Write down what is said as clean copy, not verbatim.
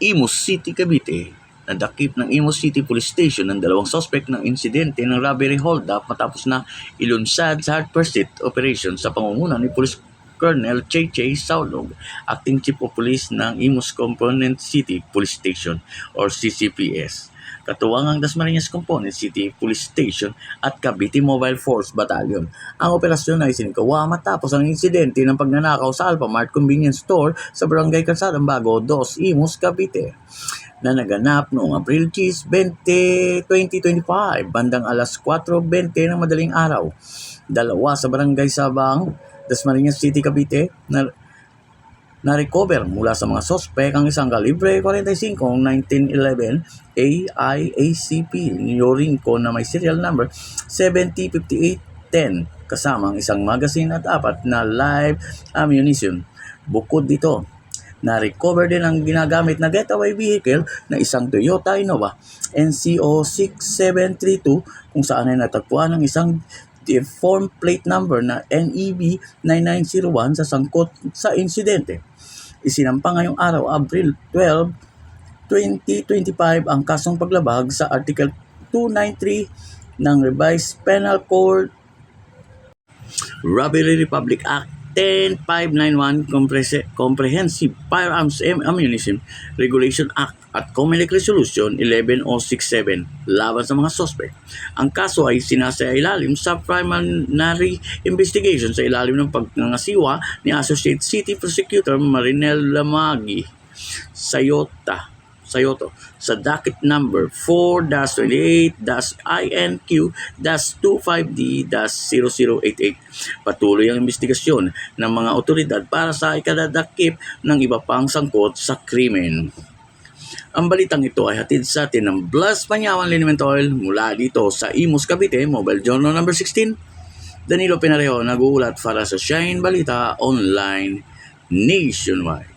Imus City, Cavite. Nadakip ng Imus City Police Station ng dalawang suspect ng insidente ng robbery hold-up matapos na ilunsad sa hard pursuit operation sa pangunguna ni Police Colonel Che Saulog, Acting Chief of Police ng Imus Component City Police Station or CCPS. Katuwang ang Dasmariñas Component City Police Station at Cavite Mobile Force Battalion. Ang operasyon ay sinagawa matapos ang insidente ng pagnanakaw sa Alphamart Convenience Store sa Barangay Calsadang Bago, 2, Imus, Cavite na naganap noong April 20, 2025 bandang alas 4:20 ng madaling araw. Dalawa sa Barangay Sabang, Dasmariñas City, Cavite na-recover mula sa mga sospek ang isang kalibre 45 1911 AIACP Yorinco na may serial number 705810 kasama ang isang magazine at 4 na live ammunition. Bukod dito, na-recover din ang ginagamit na getaway vehicle na isang Toyota Innova NCO 6732 kung saan ay natagpuan ang isang deformed plate number na NEB 9901 sa sangkot sa insidente. Isinampa ngayong araw, April 12, 2025 ang kasong paglabag sa Article 293 ng Revised Penal Code Robbery Republic Act 10591 Comprehensive Firearms and Ammunition Regulation Act at Comelec Resolution 11067 laban sa mga suspect. Ang kaso ay sinasailalim sa preliminary investigation sa ilalim ng pagngangasiwa ni Associate City Prosecutor Marinel Lamagi Sayoto sa docket number 4-28-INQ-25D-0088. Patuloy ang investigasyon ng mga otoridad para sa ikadadakip ng iba pang sangkot sa krimen. Ang balitang ito ay hatid sa atin ng Blas Panyawan Liniment Oil mula dito sa Imus, Cavite, Mobile Journal number 16. Danilo Pinareho nag-uulat para sa Shine Balita Online Nationwide.